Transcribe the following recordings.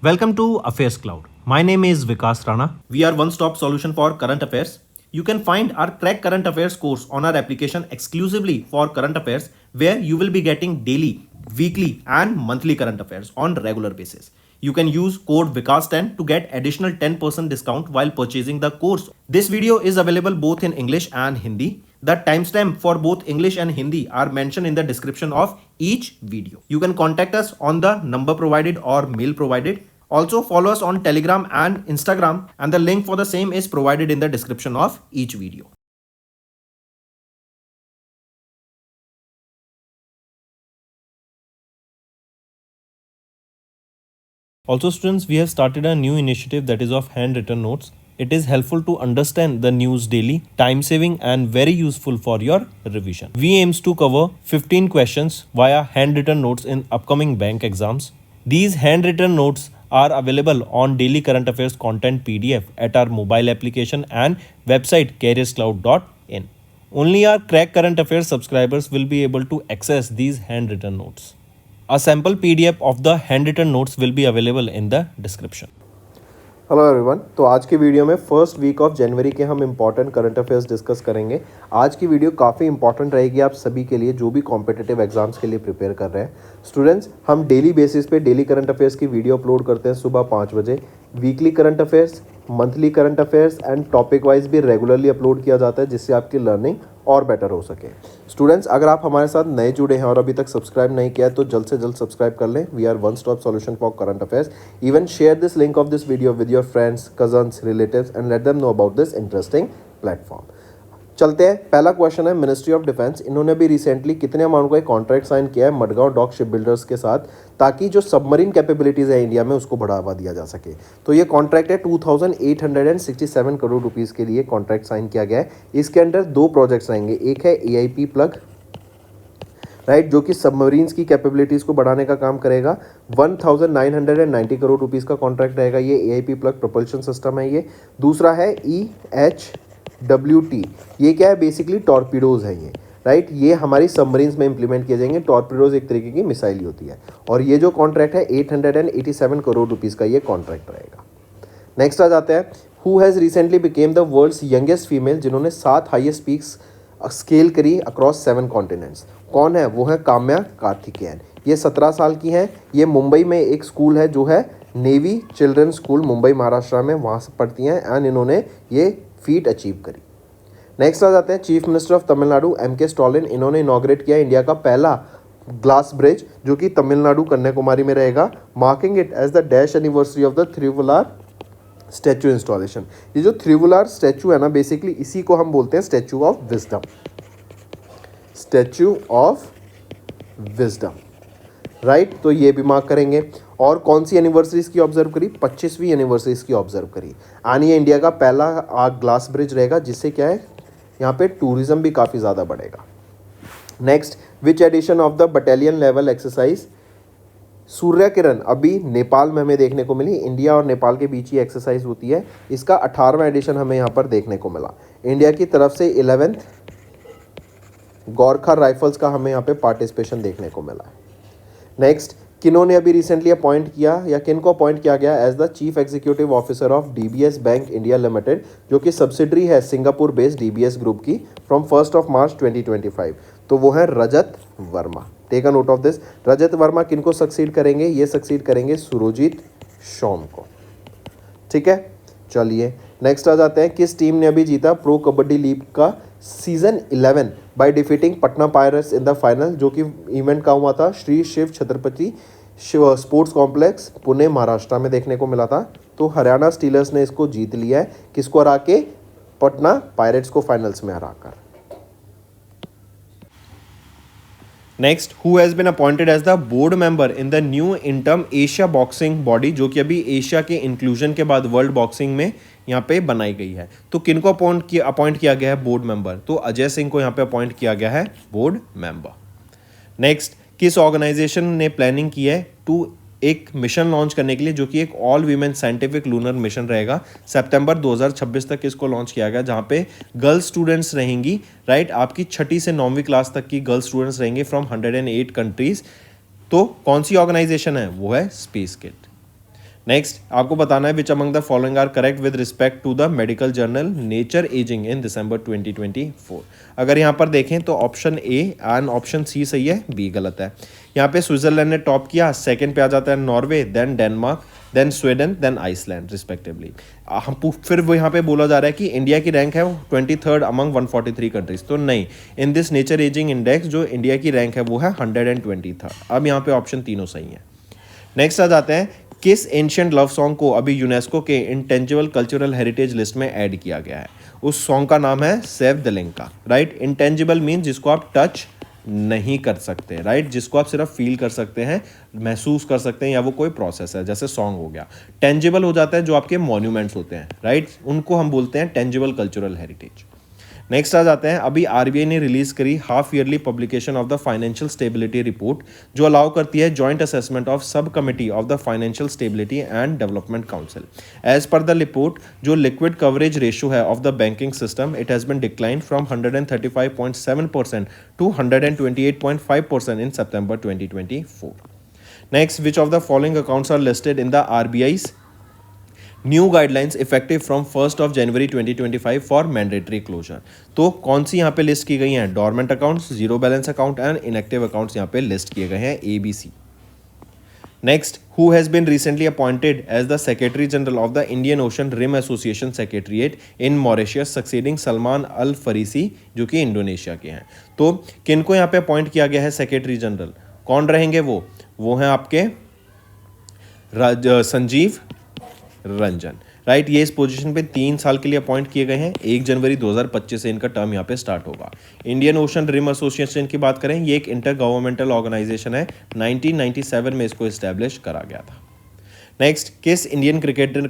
Welcome to Affairs Cloud. My name is Vikas Rana. We are one-stop solution for current affairs. You can find our Crack Current Affairs course on our application exclusively for current affairs, where you will be getting daily, weekly and monthly current affairs on regular basis. You can use code VIKAS10 to get additional 10% discount while purchasing the course. This video is available both in English and Hindi. The timestamp for both English and Hindi are mentioned in the description of each video. You can contact us on the number provided or mail provided. Also follow us on Telegram and Instagram, and the link for the same is provided in the description of each video. Also students, we have started a new initiative that is of handwritten notes. It is helpful to understand the news daily, time saving and very useful for your revision. We aims to cover 15 questions via handwritten notes in upcoming bank exams. These handwritten notes are available on daily current affairs content PDF at our mobile application and website careerscloud.in. Only our Crack Current Affairs subscribers will be able to access these handwritten notes. A sample PDF of the handwritten notes will be available in the description. Hello everyone. तो आज की video में first week of January के हम important current affairs discuss करेंगे। आज की video काफ़ी इंपॉर्टेंट रहेगी आप सभी के लिए जो भी कॉम्पिटिटिव एग्जाम्स के लिए प्रिपेयर कर रहे हैं। स्टूडेंट्स, हम डेली बेसिस पे डेली करंट अफेयर्स की वीडियो अपलोड करते हैं सुबह 5 बजे। Weekly current affairs, monthly current affairs and topic wise भी रेगुलरली अपलोड किया जाता है, जिससे आपकी लर्निंग और बेटर हो सके। स्टूडेंट्स, अगर आप हमारे साथ नए जुड़े हैं और अभी तक सब्सक्राइब नहीं किया है तो जल्द से जल्द सब्सक्राइब कर लें। We are one stop solution for current affairs. Even share this link of this video with your friends, cousins, relatives and let them know about this interesting platform. चलते हैं। पहला क्वेश्चन है मिनिस्ट्री ऑफ डिफेंस। इन्होंने भी recently कितने amount का एक contract sign किया है मडगांव डॉक शिप बिल्डर्स के साथ, ताकि जो सबमरीन कैपेबिलिटीज़ है इंडिया में उसको बढ़ावा दिया जा सके। तो ये कॉन्ट्रैक्ट है 2867 करोड़ रुपीज़ के लिए कॉन्ट्रैक्ट साइन किया गया है। इसके अंडर 2 प्रोजेक्ट्स रहेंगे। एक है AIP प्लग, राइट, जो कि सबमरीन्स की कैपेबिलिटीज़ को बढ़ाने का काम करेगा। 1990 करोड़ रुपीज़ का कॉन्ट्रैक्ट रहेगा। ये AIP प्लग प्रोपल्शन सिस्टम है ये। दूसरा है EHWT। ये क्या है? बेसिकली टॉर्पीडोज़ है ये, राइट। ये हमारी सबमरीन्स में इंप्लीमेंट किए जाएंगे। टॉर्पीडोज़ एक तरीके की मिसाइल ही होती है। और ये जो कॉन्ट्रैक्ट है 887 करोड़ रुपीज़ का ये कॉन्ट्रैक्ट रहेगा। नेक्स्ट आ जाते हैं। Who has recently became the world's youngest female, जिन्होंने 7 हाईएस्ट पीक्स स्केल करी अक्रॉस 7 कॉन्टिनेंट्स। कौन है? वो है काम्या कार्तिकेयन। ये 17 साल की हैं। ये मुंबई में एक स्कूल है जो है navy children school, Mumbai Maharashtra में, वहाँ से पढ़ती हैं एंड इन्होंने ये फीट अचीव करी। नेक्स्ट आ जाते हैं। Chief minister of Tamil Nadu MK Stalin, इन्होंने इनॉग्रेट किया इंडिया का पहला ग्लास ब्रिज, जो कि तमिलनाडु कन्याकुमारी में रहेगा, marking it as the dash anniversary of the Thiruvalluvar statue installation. ये जो थ्रिवुलार स्टैचू है ना, बेसिकली इसी को हम बोलते हैं statue of wisdom. Statue of wisdom, right. तो ये भी मार्क करेंगे। और कौन सी एनिवर्सरीज की ऑब्जर्व करी? 25वीं एनिवर्सरीज की ऑब्जर्व करी। एंड ये इंडिया का पहला ग्लास ब्रिज रहेगा, जिससे क्या है, यहाँ पे टूरिज्म भी काफ़ी ज़्यादा बढ़ेगा। Next, which edition of the battalion level exercise Surya Kiran अभी नेपाल में हमें देखने को मिली। इंडिया और नेपाल के बीच ही एक्सरसाइज होती है। इसका 18वां एडिशन हमें यहाँ पर देखने को मिला। इंडिया की तरफ से 11th गोरखा राइफल्स का हमें यहाँ पे पार्टिसिपेशन देखने को मिला है। नेक्स्ट, किन्होंने अभी रिसेंटली अपॉइंट किया या किनको अपॉइंट किया गया as the chief executive officer of DBS bank India limited, जो कि सब्सिडरी है सिंगापुर बेस्ड DBS ग्रुप की, फ्रॉम 1 मार्च 2025। तो वो है Rajat Verma. Take a note of this. Rajat Verma किनको सक्सीड करेंगे? ये सक्सीड करेंगे सुरजीत शॉम को। ठीक है, चलिए नेक्स्ट आ जाते हैं। किस टीम ने अभी जीता प्रो कबड्डी लीग का season 11 by defeating Patna pirates in the final, जो कि इवेंट का हुआ था श्री शिव छत्रपति शिव स्पोर्ट्स कॉम्प्लेक्स पुणे महाराष्ट्र में देखने को मिला था। तो हरियाणा स्टीलर्स ने इसको जीत लिया है। किसको हरा के? पटना पायरेट्स को फाइनल्स में हराकर। Next, who has been appointed as the board member in the new interim Asia boxing body, जो कि अभी एशिया के इंक्लूजन के बाद वर्ल्ड बॉक्सिंग में यहाँ पे बनाई गई है। तो किनको अपॉइंट किया गया है बोर्ड मेंबर? तो अजय सिंह को यहाँ पे अपॉइंट किया गया है बोर्ड मेंबर। नेक्स्ट, किस ऑर्गेनाइजेशन ने प्लानिंग की है टू एक मिशन लॉन्च करने के लिए, जो कि एक all women scientific lunar mission रहेगा। सितंबर 2026 तक इसको लॉन्च किया गया, जहाँ पे गर्ल्स स्टूडेंट्स रहेंगी, राइट। आपकी 6ठी से 9वीं क्लास तक की गर्ल्स स्टूडेंट्स रहेंगे फ्रॉम 108 कंट्रीज। तो कौन सी ऑर्गेनाइजेशन है? वो है स्पेस किट। नेक्स्ट आपको बताना है which among the following are correct with respect to the medical journal Nature Aging in December 2024। अगर यहाँ पर देखें तो option A and option C सही है, बी गलत है। यहाँ पे स्विट्जरलैंड ने टॉप किया, सेकंड पे आ जाता है Norway, then Denmark, then Sweden, then Iceland respectively. हम फिर वो यहाँ पे बोला जा रहा है कि इंडिया की रैंक है 23rd अमंग 143 कंट्रीज, तो नहीं, in this nature ageing index जो इंडिया की रैंक है वो है 123rd। अब यहाँ पे ऑप्शन तीनों सही है। नेक्स्ट आ जाते हैं किस एंशिएंट लव सॉन्ग को अभी यूनेस्को के इंटेंजिबल कल्चरल हेरिटेज लिस्ट में ऐड किया गया है। उस सॉन्ग का नाम है save the लिंका, right. Intangible mean जिसको आप टच नहीं कर सकते, राइट, जिसको आप सिर्फ फील कर सकते हैं, महसूस कर सकते हैं, या वो कोई प्रोसेस है, जैसे सॉन्ग हो गया। टेंजिबल हो जाता है जो आपके मॉन्यूमेंट्स होते हैं, राइट, उनको हम बोलते हैं टेंजिबल कल्चरल हेरिटेज। नेक्स्ट आ जाते हैं, अभी आरबीआई ने रिलीज करी half yearly publication of the financial stability report, जो अलाउ करती है joint assessment of sub committee of the financial stability and development council. As per the report, जो लिक्विड कवरेज रेशियो है of the banking system, it has been decline from 135.7% to 128.5% in September 2024। Next, which of the following accounts are listed in the RBI's new guidelines effective from 1 January 2025 for mandatory closure. तो कौन सी यहाँ पे list की गई हैं? Dormant accounts, zero balance account and inactive accounts यहाँ पे लिस्ट किए गए हैं, ABC। Next, who has been recently appointed as the secretary general of the Indian Ocean Rim Association secretariat in Mauritius succeeding Salman Al Farisi, जो कि Indonesia के हैं। तो किनको यहाँ पे अपॉइंट किया गया है सेक्रेटरी जनरल? कौन रहेंगे वो हैं आपके संजीव रंजन, राइट। ये इस पोजीशन पे 3 साल के लिए अपॉइंट किए गए हैं। 1 जनवरी 2025 से इनका टर्म यहाँ पे स्टार्ट होगा। इंडियन ओशन रिम एसोसिएशन की बात करें, ये एक इंटर गवर्नमेंटल ऑर्गेनाइजेशन है, 1997 में इसको इस्टेब्लिश करा गया था। नेक्स्ट, किस इंडियन क्रिकेटर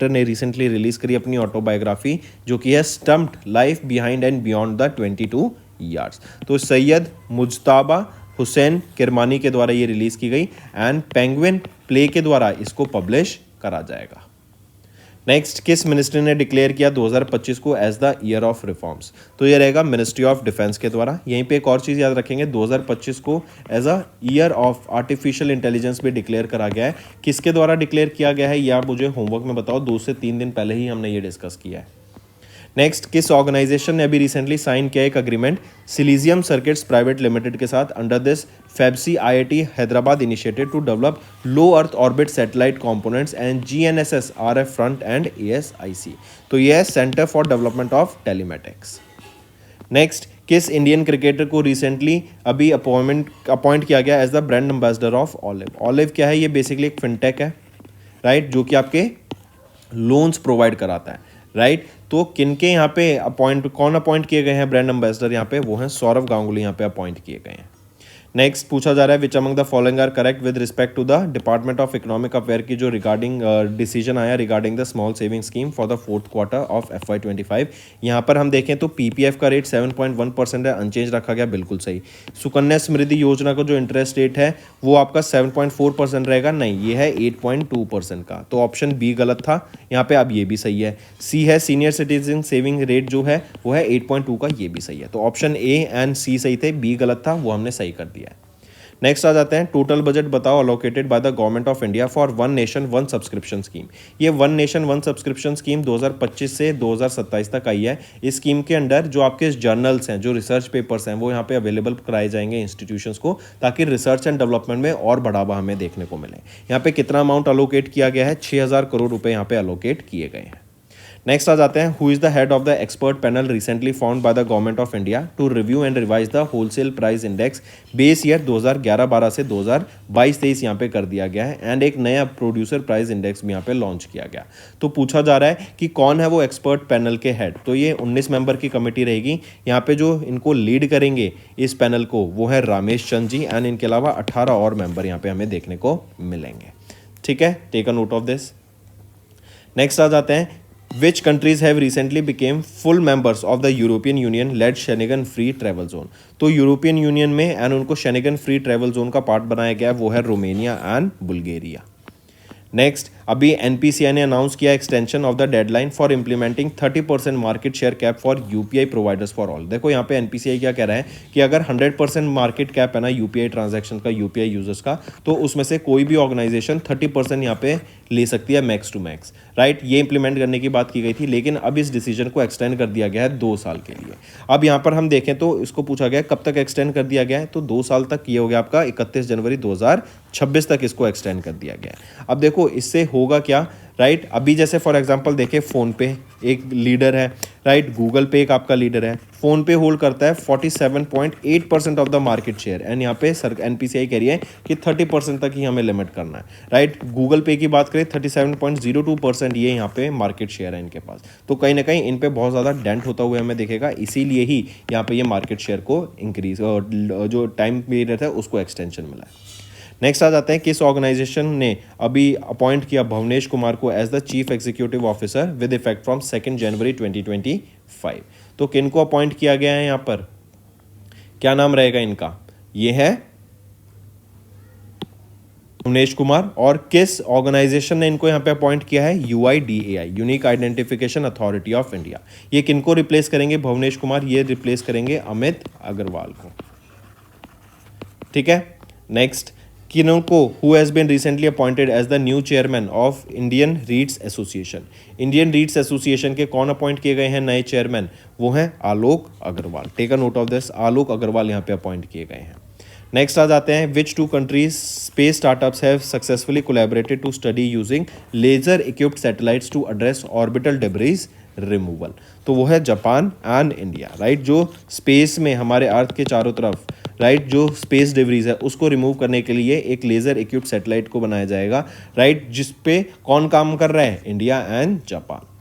ने रिसेंटली रिलीज करी अपनी ऑटोबायोग्राफी, जो कि है stumped life behind and beyond the 22 yards. तो सैयद मुज्तबा हुसैन किरमानी के द्वारा ये रिलीज की गई एंड पेंगुइन प्ले के द्वारा इसको पब्लिश करा जाएगा। नेक्स्ट, किस मिनिस्ट्री ने डिक्लेयर किया 2025 को as the year of reforms? तो ये रहेगा मिनिस्ट्री ऑफ डिफेंस के द्वारा। यहीं पे एक और चीज़ याद रखेंगे, 2025 को as a year of artificial intelligence भी डिक्लेयर करा गया है। किसके द्वारा डिक्लेयर किया गया है, या मुझे होमवर्क में बताओ, 2 से 3 दिन पहले ही हमने ये डिस्कस किया है। नेक्स्ट, किस ऑर्गेनाइजेशन ने अभी रिसेंटली साइन किया एक agreement Silizium Circuits private limited के साथ under this FabCI IIT Hyderabad initiative to develop low earth orbit satellite components and GNSS RF front end ASIC। तो यह है Centre for Development of Telematics. Next, किस Indian cricketer को recently अभी appoint किया गया as the brand ambassador of Olive? Olive क्या है? ये बेसिकली एक फिनटेक है, राइट, जो कि आपके लोन्स प्रोवाइड कराता है, राइट। तो किनके यहाँ पे कौन अपॉइंट किए गए हैं ब्रांड एम्बेसडर? यहाँ पे वो हैं सौरव गांगुली, यहाँ पे अपॉइंट किए गए हैं। नेक्स्ट पूछा जा रहा है which among the following are correct with respect to the department of economic affair की जो रिगार्डिंग डिसीजन आया regarding the small saving scheme for the 4th quarter of FY25। यहाँ पर हम देखें तो PPF का रेट 7.1% है, अनचेंज रखा गया, बिल्कुल सही। सुकन्या समृद्धि योजना का जो इंटरेस्ट रेट है वो आपका 7.4% रहेगा, नहीं, ये है 8.2% का। तो ऑप्शन बी गलत था यहाँ पे, अब ये भी सही है। सी है सीनियर सिटीजन सेविंग रेट जो है वो है 8.2 का, ये भी सही है। तो ऑप्शन ए एंड सी सही थे, बी गलत था, वो हमने सही कर दिया। नेक्स्ट आ जाते हैं, टोटल बजट बताओ allocated by the government of India for one nation one subscription scheme. ये one nation one subscription scheme 2025 से 2027 तक आई है। इस स्कीम के अंडर जो आपके जर्नल्स हैं, जो रिसर्च पेपर्स हैं, वो यहाँ पे अवेलेबल कराए जाएंगे इंस्टीट्यूशंस को, ताकि रिसर्च एंड डेवलपमेंट में और बढ़ावा हमें देखने को मिले। यहाँ पे कितना अमाउंट अलोकेट किया गया है? 6000 करोड़ रुपए यहाँ पे अलोकेट किए गए हैं। नेक्स्ट आ जाते हैं, who is the head of the expert panel recently found by the government of India to review and revise the wholesale price index base year 2011-12 से 2022-23 यहाँ पे कर दिया गया है एंड एक नया प्रोड्यूसर प्राइस इंडेक्स भी यहाँ पे लॉन्च किया गया। तो पूछा जा रहा है कि कौन है वो एक्सपर्ट पैनल के हेड? तो ये 19 मेंबर की कमेटी रहेगी। यहाँ पे जो इनको लीड करेंगे इस पैनल को वो है रामेश चंद जी एंड इनके अलावा 18 और मेंबर यहाँ पे हमें देखने को मिलेंगे। ठीक है, take a note of this. Next आ जाते हैं, Which countries have recently became full members of the European Union led Schengen Free Travel Zone? तो यूरोपियन यूनियन में एंड उनको शेनेगन फ्री ट्रेवल जोन का पार्ट बनाया गया है, वो है रोमेनिया एंड बुल्गारिया। नेक्स्ट अभी एनपीसीआई ने अनाउंस किया extension of the deadline for implementing 30% market share cap for UPI providers for all. देखो यहाँ पे एनपीसीआई क्या कह रहा है कि अगर 100% मार्केट कैप है ना यूपीआई ट्रांजैक्शन का, यूपीआई यूजर्स का, तो उसमें से कोई भी ऑर्गेनाइजेशन 30% यहाँ पे ले सकती है मैक्स टू मैक्स, राइट। ये इंप्लीमेंट करने की बात की गई थी, लेकिन अब इस डिसीजन को एक्सटेंड कर दिया गया है 2 साल के लिए। अब यहाँ पर हम देखें तो इसको पूछा गया कब तक एक्सटेंड कर दिया गया है, तो 2 साल तक। ये हो गया आपका 31 जनवरी 2026 तक इसको एक्सटेंड कर दिया गया है। अब देखो इससे होगा क्या, राइट। अभी जैसे फॉर एग्जांपल देखें, फ़ोन पे एक लीडर है, राइट, गूगल पे एक आपका लीडर है। फ़ोन पे होल्ड करता है 47.8% of the market share, and यहाँ पे सर एनपीसीआई कह रही है कि 30% तक ही हमें लिमिट करना है, राइट। गूगल पे की बात करें 37.02% ये यहाँ पे मार्केट शेयर है इनके पास। तो कहीं ना कहीं इन पे बहुत ज़्यादा डेंट होता हुआ हमें दिखेगा, इसीलिए ही यहाँ पे ये मार्केट शेयर को इंक्रीज, जो टाइम पीरियड है उसको एक्सटेंशन मिला है। नेक्स्ट आ जाते हैं, किस ऑर्गेनाइजेशन ने अभी अपॉइंट किया भवनेश कुमार को as the chief executive officer with effect from 2 January 2025। तो किन को अपॉइंट किया गया है यहाँ पर, क्या नाम रहेगा इनका, ये है भवनेश कुमार। और किस ऑर्गेनाइजेशन ने इनको यहाँ पे अपॉइंट किया है, UIDAI, unique identification authority of India. ये किनको रिप्लेस करेंगे, भवनेश कुमार ये रिप्लेस करेंगे अमित अग्रवाल को, ठीक है। नेक्स्ट, किनको who has been recently appointed as the new chairman of Indian REITs association. Indian REITs association के कौन अपॉइंट किए गए हैं नए चेयरमैन, वो हैं Alok Agarwal. Take a note of this, Alok Agarwal यहाँ पे अपॉइंट किए गए हैं। नेक्स्ट आ जाते हैं, which 2 countries space startups have successfully collaborated to study using laser equipped satellites to address orbital debris removal. तो वो है जापान एंड इंडिया, राइट। जो स्पेस में हमारे अर्थ के चारों तरफ, राइट, जो स्पेस डिब्रीज है उसको रिमूव करने के लिए एक लेजर इक्विप्ड सैटेलाइट को बनाया जाएगा, राइट, जिस पे कौन काम कर रहा है, इंडिया एंड जापान।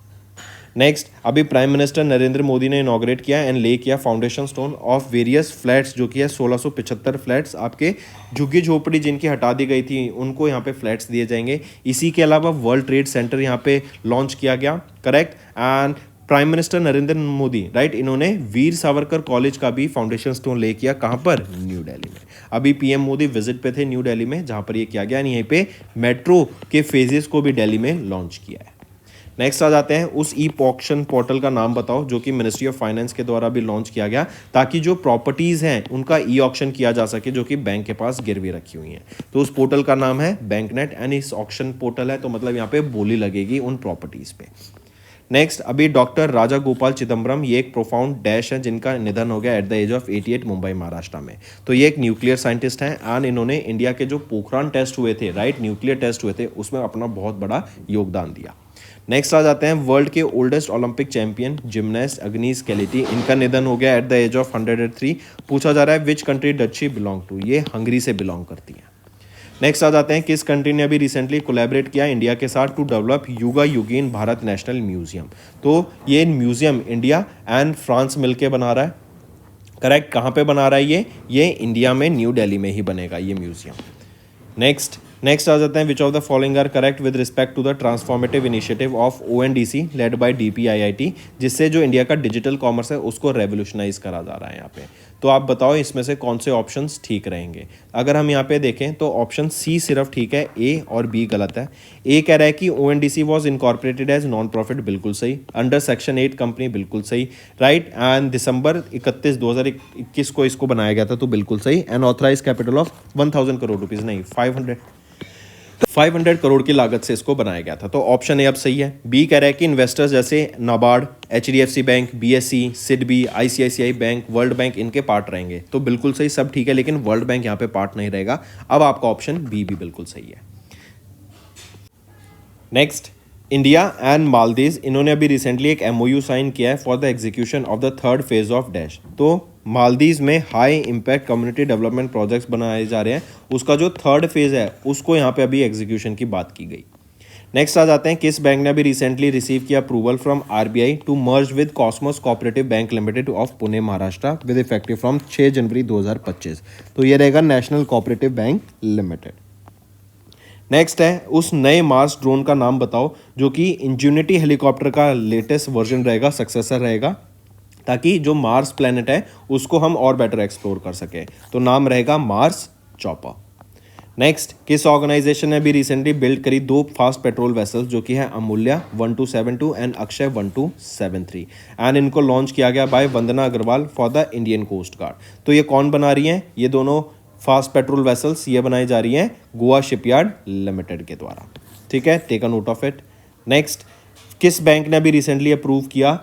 नेक्स्ट, अभी प्राइम मिनिस्टर नरेंद्र मोदी ने इनॉग्रेट किया एंड ले किया foundation stone of various flats, जो कि है 1675 फ्लैट्स। आपके झुग्गी झोपड़ी जिनकी हटा दी गई थी उनको यहाँ पे फ्लैट्स दिए जाएंगे। इसी के अलावा वर्ल्ड ट्रेड सेंटर यहाँ पे लॉन्च किया गया, correct. And prime minister Narendra Modi, right, इन्होंने वीर सावरकर कॉलेज का भी फाउंडेशन स्टोन ले किया, कहाँ पर, न्यू दिल्ली में। अभी पीएम मोदी विजिट पे थे न्यू दिल्ली में, जहाँ पर ये किया गया। यहीं पे मेट्रो के फेजेस को भी दिल्ली में लॉन्च किया है। नेक्स्ट आ जाते हैं, उस ई ऑक्शन पोर्टल का नाम बताओ जो कि मिनिस्ट्री ऑफ फाइनेंस के द्वारा भी लॉन्च किया गया, ताकि जो प्रॉपर्टीज़ हैं उनका ई ऑक्शन किया जा सके जो कि बैंक के पास गिरवी रखी हुई हैं। तो उस पोर्टल का नाम है बैंकनेट, एंड इस ऑक्शन पोर्टल है तो मतलब यहाँ पे बोली लगेगी उन प्रॉपर्टीज़ पे। नेक्स्ट, अभी डॉक्टर राजा गोपाल चिदम्बरम, ये एक प्रोफाउंड डैश है जिनका निधन हो गया at the age of 88 Mumbai Maharashtra में। तो ये एक न्यूक्लियर साइंटिस्ट हैं एंड इन्होंने इंडिया के जो पोखरान टेस्ट हुए थे, राइट, न्यूक्लियर टेस्ट हुए थे, उसमें अपना बहुत बड़ा योगदान दिया। नेक्स्ट आ जाते हैं, वर्ल्ड के oldest Olympic champion gymnast Agnes Keleti, इनका निधन हो गया एट द एज ऑफ 103। पूछा जा रहा है which country does she belong to, ये हंगरी से बिलोंग करती है। नेक्स्ट आ जाते हैं, किस कंट्री ने अभी रिसेंटली कोलैबोरेट किया इंडिया के साथ to develop Yuga Yugeen Bharat national museum. तो ये म्यूजियम इंडिया एंड फ्रांस मिलके बना रहा है, करेक्ट। कहाँ पे बना रहा है ये इंडिया में न्यू दिल्ली में ही बनेगा ये म्यूजियम। नेक्स्ट आ जाते हैं, which of the following are correct with respect to the transformative initiative of ONDC led by DPIIT, जिससे जो इंडिया का डिजिटल कॉमर्स है उसको रेवोल्यूशनाइज करा जा रहा है यहाँ पे। तो आप बताओ इसमें से कौन से ऑप्शंस ठीक रहेंगे। अगर हम यहाँ पे देखें तो ऑप्शन सी सिर्फ ठीक है, ए और बी गलत है। ए कह रहा है कि ONDC was incorporated as non profit, बिल्कुल सही। अंडर सेक्शन 8 कंपनी, बिल्कुल सही, राइट। एंड दिसंबर 31 2021 को इसको बनाया गया था, तो बिल्कुल सही। And authorise capital of 1000 crore rupees, नहीं 500 करोड़ की लागत से इसको बनाया गया था। तो ऑप्शन ए अब सही है। बी कह रहा है कि इन्वेस्टर्स जैसे NABARD, HDFC bank, BSE, SIDBI, ICICI bank, world bank इनके पार्ट रहेंगे, तो बिल्कुल सही, सब ठीक है, लेकिन वर्ल्ड बैंक यहाँ पे पार्ट नहीं रहेगा। अब आपका ऑप्शन बी भी बिल्कुल सही है। नेक्स्ट, इंडिया एंड मालदीव, इन्होंने अभी रिसेंटली एक MOU साइन किया है for the execution of the 3rd phase of dash. तो मालदीव में high impact community development projects बनाए जा रहे हैं, उसका जो 3rd फेज है उसको यहाँ पे अभी एग्जीक्यूशन की बात की गई। नेक्स्ट आ जाते हैं, किस बैंक ने अभी रिसेंटली रिसीव किया approval from RBI to merge with Cosmos cooperative bank limited of Pune Maharashtra with effective from 6 January 2025। तो ये रहेगा national cooperative bank limited. Next है, उस नए मार्स ड्रोन का नाम बताओ जो कि इंजूनिटी हेलीकॉप्टर का लेटेस्ट वर्जन रहेगा, सक्सेसर रहेगा, ताकि जो मार्स प्लैनेट है उसको हम और बेटर एक्सप्लोर कर सकें। तो नाम रहेगा मार्स चॉपर। नेक्स्ट, किस ऑर्गेनाइजेशन ने भी रिसेंटली बिल्ड करी दो फास्ट पेट्रोल वेसल्स जो कि है अमूल्या 1272 एंड अक्षय 1273 एंड इनको लॉन्च किया गया by Vandana Agarwal for the Indian coast guard. तो ये कौन बना रही हैं? ये दोनों फास्ट पेट्रोल वेसल्स ये बनाई जा रही हैं गोवा शिपयार्ड लिमिटेड के द्वारा। ठीक है, take a note of it. Next, किस बैंक ने भी रिसेंटली अप्रूव किया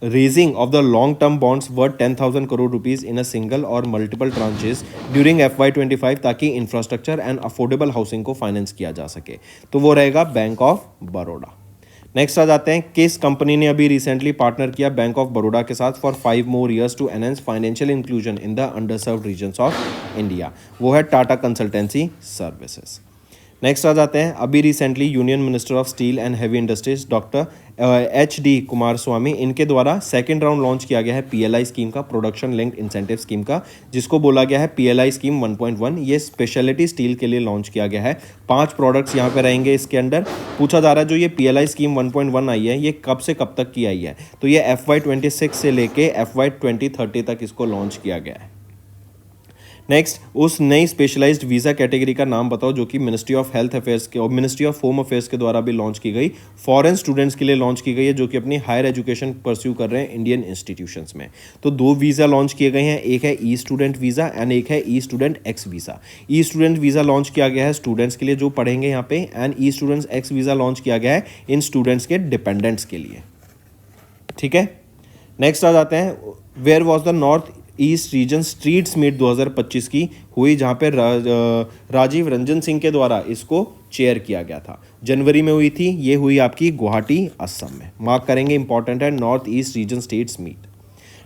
raising of the long term bonds worth 10,000 crore rupees in a single और मल्टीपल ट्रांचेस ड्यूरिंग FY25 ताकि इंफ्रास्ट्रक्चर एंड अफोर्डेबल हाउसिंग को फाइनेंस किया जा सके? तो वो रहेगा बैंक ऑफ बड़ौदा। नेक्स्ट आ जाते हैं, किस कंपनी ने अभी रिसेंटली पार्टनर किया बैंक ऑफ बड़ौदा के साथ for 5 more years to enhance financial inclusion in the underserved regions of India? वो है टाटा कंसल्टेंसी सर्विसेज। नेक्स्ट आ जाते हैं, अभी recently union minister of steel and heavy industries doctor HD Kumaraswamy इनके द्वारा सेकंड राउंड लॉन्च किया गया है PLI स्कीम का, प्रोडक्शन लिंक्ड इंसेंटिव स्कीम का, जिसको बोला गया है PLI स्कीम 1.1। ये स्पेशलिटी स्टील के लिए लॉन्च किया गया है। 5 प्रोडक्ट्स यहाँ पे रहेंगे इसके अंडर। पूछा जा रहा है जो ये PLI स्कीम 1.1 आई है ये कब से कब तक की आई है? तो ये FY26 से लेके FY2030 तक इसको लॉन्च किया गया है। नेक्स्ट, उस नई स्पेशलाइज्ड वीज़ा कैटेगरी का नाम बताओ जो कि मिनिस्ट्री ऑफ हेल्थ अफेयर्स के और मिनिस्ट्री ऑफ होम अफेयर्स के द्वारा भी लॉन्च की गई, फॉरेन स्टूडेंट्स के लिए लॉन्च की गई है जो कि अपनी हायर एजुकेशन परस्यू कर रहे हैं इंडियन इंस्टीट्यूशंस में। तो 2 वीज़ा लॉन्च किए गए हैं, एक है ई स्टूडेंट वीज़ा एंड एक है ई स्टूडेंट एक्स वीज़ा। ई स्टूडेंट वीज़ा लॉन्च किया गया है स्टूडेंट्स के लिए जो पढ़ेंगे यहाँ पे, and E students x visa launch किया गया है इन स्टूडेंट्स के डिपेंडेंट्स के लिए। ठीक है, नेक्स्ट आ जाते हैं, where was the north east region streets meet 2025 की हुई जहाँ पे राजीव रंजन सिंह के द्वारा इसको चेयर किया गया था। जनवरी में हुई थी, ये हुई आपकी गुवाहाटी असम में। मार्क करेंगे, इंपॉर्टेंट है, north east region states meet.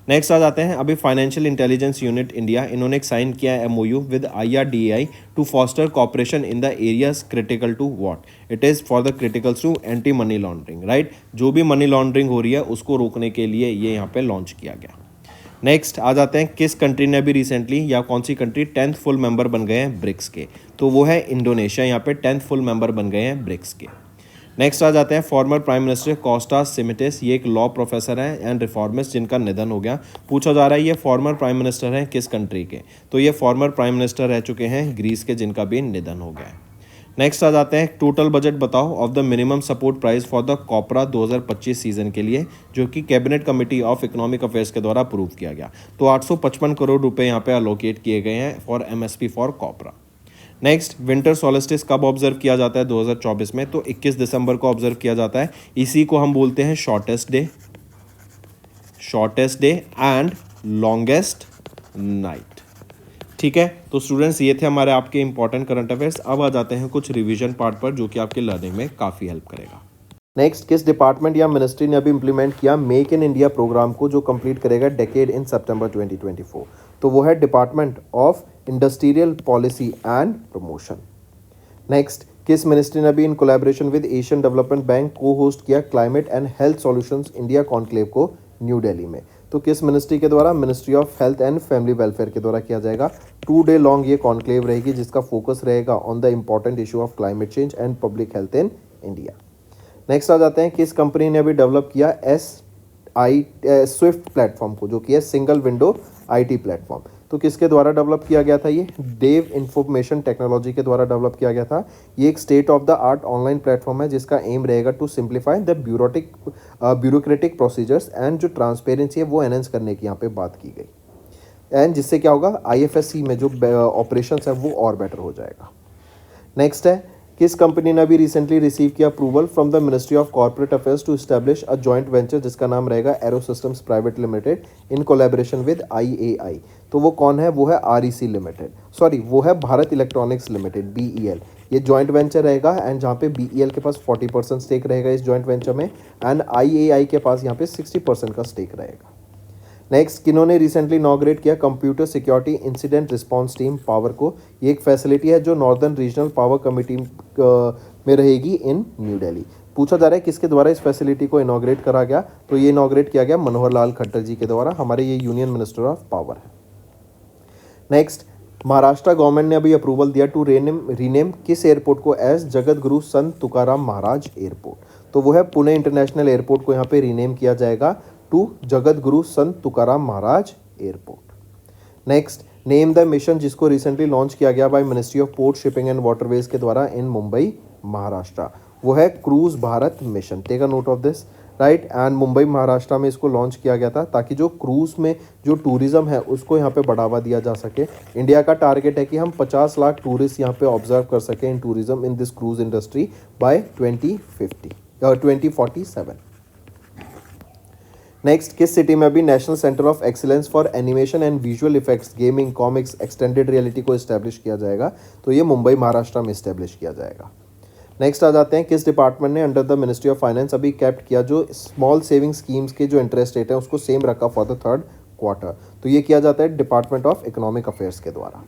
Next आ जाते हैं, अभी फाइनेंशियल इंटेलिजेंस यूनिट इंडिया इन्होंने एक साइन किया है MOU with IRDAI to foster cooperation in the areas critical to what it is for the criticals to anti money laundering, right? जो भी मनी लॉन्ड्रिंग हो रही है उसको रोकने के लिए ये यहाँ पे लॉन्च किया गया। नेक्स्ट आ जाते हैं, किस कंट्री ने भी रिसेंटली या कौन सी कंट्री 10th फुल मेंबर बन गए हैं ब्रिक्स के? तो वो है इंडोनेशिया, यहाँ पे 10th फुल मेंबर बन गए हैं ब्रिक्स के। नेक्स्ट आ जाते हैं, फॉर्मर प्राइम मिनिस्टर कोस्टास सिमिटिस, ये एक लॉ प्रोफेसर हैं एंड रिफॉर्मिस्ट जिनका निधन हो गया। पूछा जा रहा है ये फॉर्मर प्राइम मिनिस्टर हैं किस कंट्री के? तो ये फॉर्मर प्राइम मिनिस्टर रह चुके हैं ग्रीस के, जिनका भी निधन हो गया है। नेक्स्ट आ जाते हैं, टोटल बजट बताओ of the minimum support price for the copra 2025 season के लिए जो कि cabinet committee of economic affairs के द्वारा अप्रूव किया गया। तो 855 करोड़ रुपए यहाँ पे अलोकेट किए गए हैं for MSP for copra. Next, winter solstice कब ऑब्जर्व किया जाता है 2024 में? तो 21 दिसंबर को ऑब्जर्व किया जाता है। इसी को हम बोलते हैं shortest day and longest night. ठीक है, तो स्टूडेंट्स ये थे हमारे आपके इंपॉर्टेंट करंट अफेयर्स। अब आ जाते हैं कुछ रिवीजन पार्ट पर जो कि आपके लर्निंग में काफ़ी हेल्प करेगा। नेक्स्ट, किस डिपार्टमेंट या मिनिस्ट्री ने अभी इंप्लीमेंट किया मेक इन इंडिया प्रोग्राम को जो कंप्लीट करेगा डेकेड इन सितंबर 2024? तो वो है department of industrial policy and promotion. Next, किस मिनिस्ट्री ने अभी इन collaboration with Asian development bank को होस्ट किया climate and health solutions India conclave को न्यू दिल्ली में? तो किस मिनिस्ट्री के द्वारा? Ministry of health and family welfare के द्वारा किया जाएगा। 2 day लॉन्ग ये कॉन्क्लेव रहेगी जिसका फोकस रहेगा on the important issue of climate change and public health in India. Next आ जाते हैं, किस कंपनी ने अभी डेवलप किया स्विफ्ट प्लेटफॉर्म को जो कि है सिंगल विंडो IT प्लेटफॉर्म? तो किसके द्वारा डेवलप किया गया था? ये देव इंफॉर्मेशन टेक्नोलॉजी के द्वारा डेवलप किया गया था। ये एक state of the art online platform है जिसका एम रहेगा to simplify the bureaucratic procedures and जो ट्रांसपेरेंसी है वो एनहेंस करने की यहाँ पे बात की गई। एंड जिससे क्या होगा, IFSC में जो ऑपरेशंस है वो और बेटर हो जाएगा। नेक्स्ट है, किस कंपनी ने अभी रिसेंटली रिसीव किया approval from the ministry of corporate affairs to establish a joint venture जिसका नाम रहेगा aero systems private limited in collaboration with IAI? तो वो कौन है? वो है REC लिमिटेड, सॉरी वो है भारत इलेक्ट्रॉनिक्स लिमिटेड BEL। ये जॉइंट वेंचर रहेगा एंड जहाँ पे BEL के पास 40% स्टेक रहेगा इस जॉइंट वेंचर में एंड IAI के पास यहाँ पे 60% का स्टेक रहेगा। नेक्स्ट, किन्होंने रिसेंटली इनॉग्रेट किया computer security incident response team power को? ये एक फैसिलिटी है जो नॉर्दर्न रीजनल पावर कमेटी में रहेगी इन न्यू दिल्ली। पूछा जा रहा है किसके द्वारा इस फैसिलिटी को इनॉग्रेट करा गया? तो ये इनॉग्रेट किया गया मनोहर लाल खट्टर जी के द्वारा, हमारे ये यूनियन मिनिस्टर ऑफ पावर है। नेक्स्ट, महाराष्ट्र गवर्नमेंट ने अभी अप्रूवल दिया टू रीनेम किस एयरपोर्ट को एज जगत गुरु संत तुकाराम महाराज एयरपोर्ट? तो वो है पुणे इंटरनेशनल एयरपोर्ट को यहाँ पे रीनेम किया जाएगा to Jagat Guru Sant Tukaram Maharaj airport. Next, name the mission जिसको रिसेंटली लॉन्च किया गया by ministry of port shipping and waterways के द्वारा इन मुंबई महाराष्ट्र, वो है cruise Bharat mission. Take a note of this, right. And Mumbai Maharashtra में इसको लॉन्च किया गया था ताकि जो क्रूज में जो टूरिज्म है उसको यहाँ पे बढ़ावा दिया जा सके। इंडिया का टारगेट है कि हम 50 लाख टूरिस्ट यहाँ पे ऑब्जर्व कर सकें इन tourism in this cruise industry by 2047। Next, किस सिटी में अभी national centre of excellence for animation and visual effects, gaming, comics, extended reality को इस्टेब्लिश किया जाएगा? तो ये मुंबई महाराष्ट्र में इस्टेब्लिश किया जाएगा। नेक्स्ट आ जाते हैं, किस डिपार्टमेंट ने under the ministry of finance अभी कैप्ट किया जो स्मॉल सेविंग स्कीम्स के जो इंटरेस्ट रेट है उसको सेम रखा फॉर द थर्ड क्वार्टर? तो ये किया जाता है डिपार्टमेंट ऑफ इकोनॉमिक अफेयर्स के द्वारा।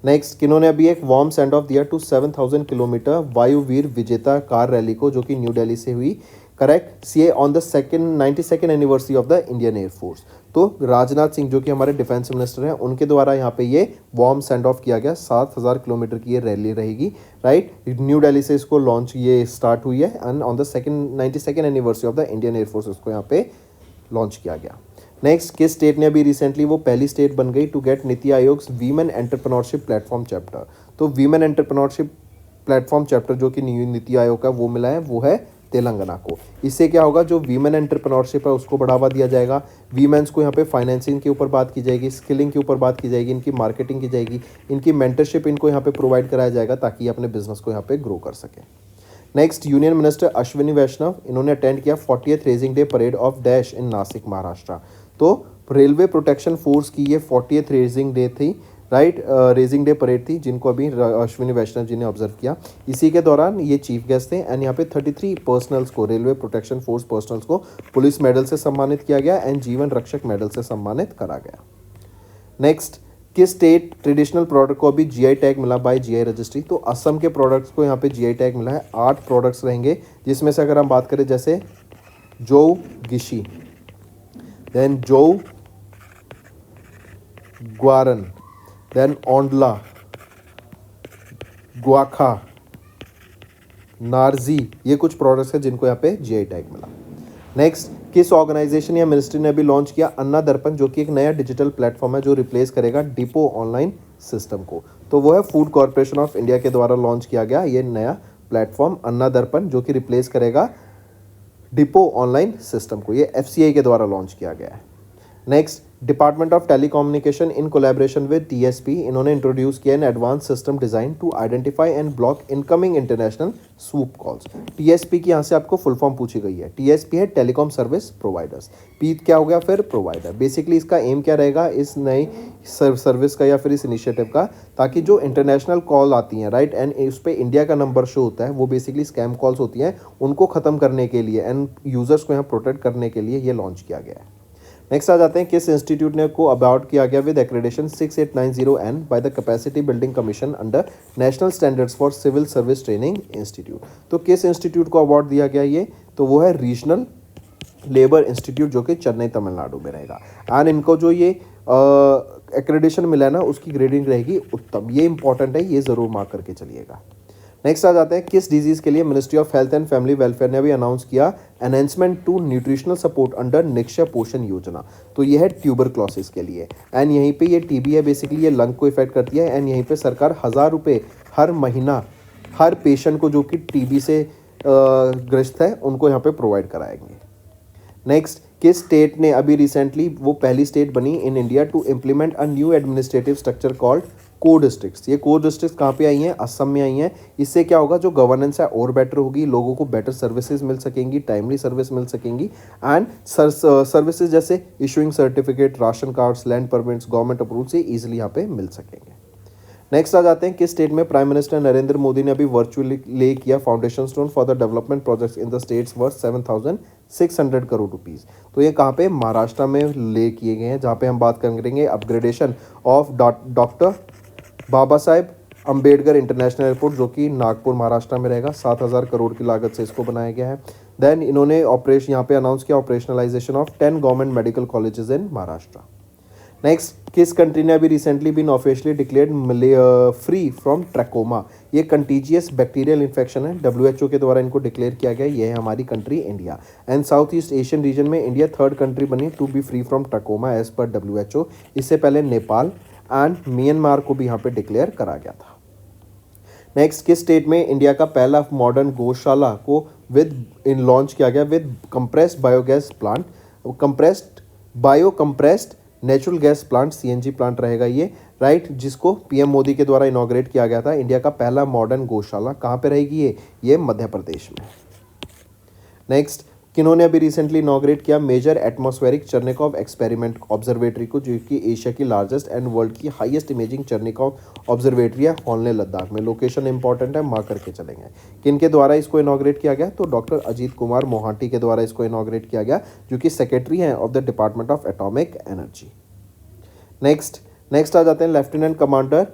नेक्स्ट, किन्होंने अभी एक वार्म सेंड ऑफ दिया टू 7000 किलोमीटर वायुवीर विजेता कार रैली को जो कि न्यू दिल्ली से हुई, correct, see on the 92nd anniversary of the Indian air force. तो राजनाथ सिंह जो कि हमारे डिफेंस मिनिस्टर हैं उनके द्वारा यहाँ पे ये वार्म सेंड ऑफ किया गया। 7000 किलोमीटर की ये रैली रहेगी, राइट। न्यू दिल्ली से इसको लॉन्च ये स्टार्ट हुई है and on the 92nd anniversary of the Indian air force इसको यहाँ पे लॉन्च किया गया। नेक्स्ट, किस स्टेट ने अभी रिसेंटली वो पहली स्टेट बन गई to get NITI Aayog women entrepreneurship platform chapter? तो वीमेन एंटरप्रेन्योरशिप प्लेटफॉर्म चैप्टर जो कि नीति आयोग का वो मिला है वो है तेलंगाना को। इससे क्या होगा, जो वीमेन एंटरप्रेन्योरशिप है उसको बढ़ावा दिया जाएगा। वीमेंस को यहाँ पे फाइनेंसिंग के ऊपर बात की जाएगी, स्किलिंग के ऊपर बात की जाएगी, इनकी मार्केटिंग की जाएगी, इनकी मेंटरशिप इनको यहाँ पे प्रोवाइड कराया जाएगा ताकि ये अपने बिजनेस को यहाँ पे ग्रो कर सके। नेक्स्ट, यूनियन मिनिस्टर अश्विनी वैष्णव इन्होंने अटेंड किया 40th raising day parade of dash in Nashik Maharashtra. तो रेलवे प्रोटेक्शन फोर्स की ये 40th रेजिंग डे थी, राइट, रेजिंग डे परेड थी जिनको अभी अश्विनी वैष्णव जी ने ऑब्जर्व किया। इसी के दौरान ये चीफ गेस्ट थे एंड यहाँ पे 33 पर्सनल्स को, रेलवे प्रोटेक्शन फोर्स पर्सनल्स को पुलिस मेडल से सम्मानित किया गया एंड जीवन रक्षक मेडल से सम्मानित करा गया। नेक्स्ट, किस स्टेट ट्रेडिशनल प्रोडक्ट को अभी जीआई टैग मिला बाय जीआई रजिस्ट्री? तो असम के प्रोडक्ट्स को यहाँ पे जीआई टैग मिला है। 8 प्रोडक्ट्स रहेंगे जिसमें से अगर हम बात करें जैसे जो गिशी, देन जो ग्वारन, देन ओंडला, ग्वाखा, नार्जी, ये कुछ प्रोडक्ट्स हैं जिनको यहाँ पे जीआई टैग मिला। नेक्स्ट, किस ऑर्गेनाइजेशन या मिनिस्ट्री ने अभी लॉन्च किया अन्ना दर्पण जो कि एक नया डिजिटल प्लेटफॉर्म है जो रिप्लेस करेगा डिपो ऑनलाइन सिस्टम को? तो वो है फूड कॉर्पोरेशन ऑफ इंडिया के द्वारा लॉन्च किया गया ये नया प्लेटफॉर्म अन्ना दर्पण जो कि रिप्लेस करेगा डिपो ऑनलाइन सिस्टम को। ये एफसीआई के द्वारा लॉन्च किया गया है। Next, department of telecommunication in collaboration with TSP इन्होंने इंट्रोड्यूस किया an advance system design to identify and block incoming international swoop calls. TSP की यहाँ से आपको फुल फॉर्म पूछी गई है। टीएसपी है टेलीकॉम सर्विस प्रोवाइडर्स, पी क्या हो गया फिर प्रोवाइडर। बेसिकली इसका एम क्या रहेगा इस नई सर्विस का या फिर इस इनिशिएटिव का, ताकि जो इंटरनेशनल कॉल आती हैं, राइट, एंड उस पर इंडिया का नंबर शो होता है, वो बेसिकली स्कैम कॉल्स होती हैं, उनको खत्म करने के लिए एंड यूजर्स को यहाँ प्रोटेक्ट करने के लिए ये लॉन्च किया गया है। नेक्स्ट आ जाते हैं, किस इंस्टीट्यूट ने को अवार्ड किया गया with accreditation 6890N by the capacity building commission under national standards for civil service training institute? तो किस इंस्टीट्यूट को अवार्ड दिया गया ये? तो वो है रीजनल लेबर इंस्टीट्यूट जो कि चेन्नई तमिलनाडु में रहेगा। एंड इनको जो ये एक्रेडिशन मिला है ना उसकी ग्रेडिंग रहेगी उत्तम। ये इंपॉर्टेंट है, ये ज़रूर मार्क करके चलिएगा। नेक्स्ट आ जाते हैं, किस डिजीज़ के लिए ministry of health and family welfare ने अभी अनाउंस किया enhancement to nutritional support under Nikshay Poshan Yojana? तो ये है ट्यूबरक्लोसिस के लिए। एंड यहीं पे ये टीबी है, बेसिकली ये लंग को इफेक्ट करती है एंड यहीं पे सरकार 1000 रुपये हर महीना हर पेशेंट को जो कि टीबी से ग्रस्त है उनको यहाँ पे प्रोवाइड कराएंगे। नेक्स्ट, किस स्टेट ने अभी रिसेंटली वो पहली स्टेट बनी in India to implement a new administrative structure called core districts? ये कोर डिस्ट्रिक्ट्स कहाँ पे आई हैं? असम में आई हैं। इससे क्या होगा, जो गवर्नेंस है और बेटर होगी, लोगों को बेटर सर्विसेज मिल सकेंगी, टाइमली सर्विस मिल सकेंगी एंड सर्विसेज जैसे issuing certificate, ration cards, land permits, government approval से ईजिली यहाँ पे मिल सकेंगे। नेक्स्ट आ जाते हैं, किस स्टेट में प्राइम मिनिस्टर नरेंद्र मोदी ने अभी वर्चुअली ले किया foundation stone for the development projects in the states worth 7600 crore rupees? तो ये कहाँ पे? महाराष्ट्र में ले किए गए हैं, जहाँ पे हम बात करेंगे upgradation of doctor Baba Saheb Ambedkar international airport जो कि नागपुर महाराष्ट्र में रहेगा। 7000 करोड़ की लागत से इसको बनाया गया है। देन इन्होंने ऑपरेशन यहाँ पे अनाउंस किया operationalisation of 10 government medical colleges in Maharashtra. Next, किस कंट्री ने अभी recently been officially declared free from trachoma? ये कंटीजियस बैक्टीरियल इन्फेक्शन है, WHO के द्वारा इनको डिक्लेयर किया गया। ये है हमारी country India and south east Asian region में इंडिया 3rd कंट्री बनी to be free from trachoma as per WHO। इससे पहले नेपाल एंड म्यांमार को भी यहाँ पे डिक्लेयर करा गया था। नेक्स्ट, किस स्टेट में इंडिया का पहला मॉडर्न गौशाला को लॉन्च किया गया with compressed biogas plant, compressed natural gas plant, CNG plant रहेगा ये, राइट, जिसको पीएम मोदी के द्वारा इनॉग्रेट किया गया था। इंडिया का पहला मॉडर्न गौशाला कहाँ पे रहेगी ये मध्य प्रदेश में। नेक्स्ट, किन्होंने अभी रिसेंटली इनॉग्रेट किया मेजर एटमॉस्फेरिक चर्निकॉव एक्सपेरिमेंट ऑब्जर्वेटरी को, जो कि एशिया की लार्जेस्ट एंड वर्ल्ड की हाईएस्ट इमेजिंग चर्निकॉव ऑब्जर्वेटरी है होलने लद्दाख में। लोकेशन इंपॉर्टेंट है, मार्क करके चलेंगे। किनके द्वारा इसको इनॉग्रेट किया गया? तो डॉक्टर अजीत कुमार मोहाटी के द्वारा इसको इनॉग्रेट किया गया, जो कि सेक्रेटरी हैं of the department of atomic energy. Next आ जाते हैं lieutenant commander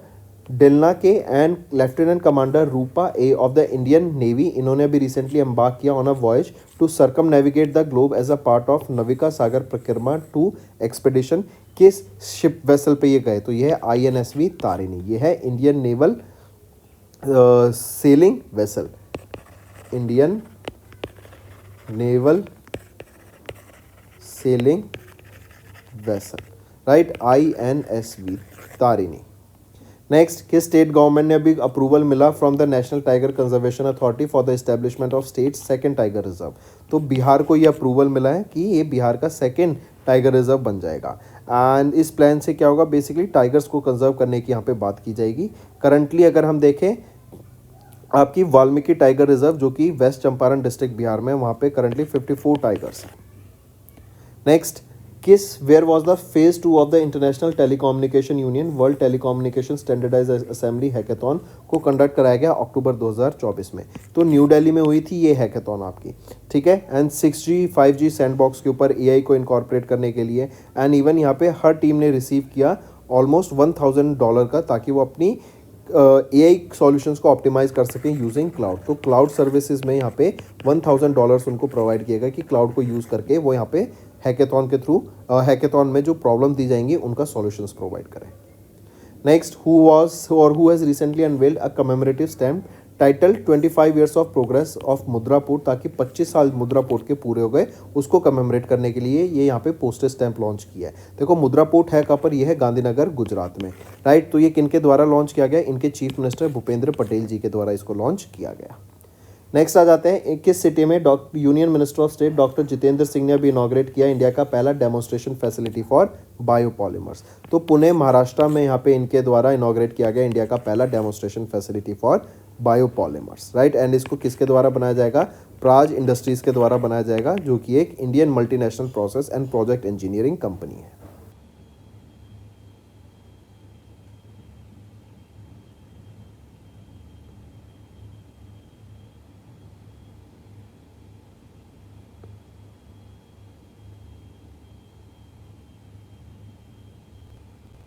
Dilna K and lieutenant commander Roopa A of the Indian Navy. इन्होंने अभी रिसेंटली एम्बार्क किया on a voyage to circumnavigate the globe as a part of Navika Sagar Parikrama 2 expedition. किस ship vessel पे ये गए? तो ये है INSV तारिणी। ये है Indian naval selling vessel, Indian naval selling vessel, right, INSV Tarini. Next, किस स्टेट गवर्नमेंट ने अभी अप्रूवल मिला from the national tiger conservation authority for the establishment of state second tiger reserve? तो बिहार को ये अप्रूवल मिला है कि ये बिहार का सेकंड टाइगर रिजर्व बन जाएगा। एंड इस प्लान से क्या होगा? बेसिकली टाइगर्स को कंजर्व करने की यहाँ पे बात की जाएगी। करंटली अगर हम देखें आपकी वाल्मीकि टाइगर रिजर्व, जो कि वेस्ट चंपारण डिस्ट्रिक्ट बिहार में, वहाँ पे करंटली 54 टाइगर्स हैं। Next, where was the phase 2 of the international telecommunication union world telecommunication standardise assembly hackathon को कंडक्ट कराया गया अक्टूबर 2024 में। तो न्यू दिल्ली में हुई थी ये हैकेथॉन आपकी, ठीक है। एंड 6G 5G सैंडबॉक्स के ऊपर AI को इनकॉर्पोरेट करने के लिए, एंड इवन यहाँ पे हर टीम ने रिसीव किया ऑलमोस्ट $1000 का, ताकि वो अपनी AI सॉल्यूशंस को ऑप्टिमाइज कर सकें यूजिंग क्लाउड। तो क्लाउड सर्विसेज में यहाँ पे $1000 उनको प्रोवाइड किया गया कि क्लाउड को यूज़ करके वो यहाँ पे हैकेथॉन के थ्रू हैकेथॉन में जो प्रॉब्लम दी जाएंगी उनका सॉल्यूशंस प्रोवाइड करें। Next, who has recently unveiled a commemorative stamp title 25 years of progress of मुद्रा पोर्ट, ताकि 25 साल मुद्रा पोर्ट के पूरे हो गए, उसको कमेमोरेट करने के लिए ये यहाँ पे पोस्टेज स्टैंप लॉन्च किया है। देखो मुद्रा पोर्ट है कहाँ पर? ये है गांधीनगर, गुजरात में, राइट। तो ये किनके द्वारा लॉन्च किया गया? इनके चीफ मिनिस्टर भूपेंद्र पटेल जी के द्वारा इसको लॉन्च किया गया। नेक्स्ट आ जाते हैं, किस सिटी में union minister of state doctor Jitendra Singh ने अभी इनॉग्रेट किया इंडिया का पहला डेमोन्स्ट्रेशन फैसिलिटी फॉर बायोपॉलीमर्स? तो पुणे, महाराष्ट्र में यहाँ पे इनके द्वारा इनॉग्रेट किया गया इंडिया का पहला demonstration facility for biopolymers, right. And इसको किसके द्वारा बनाया जाएगा? प्राज इंडस्ट्रीज के द्वारा बनाया जाएगा, जो कि एक Indian multinational process and project engineering company है।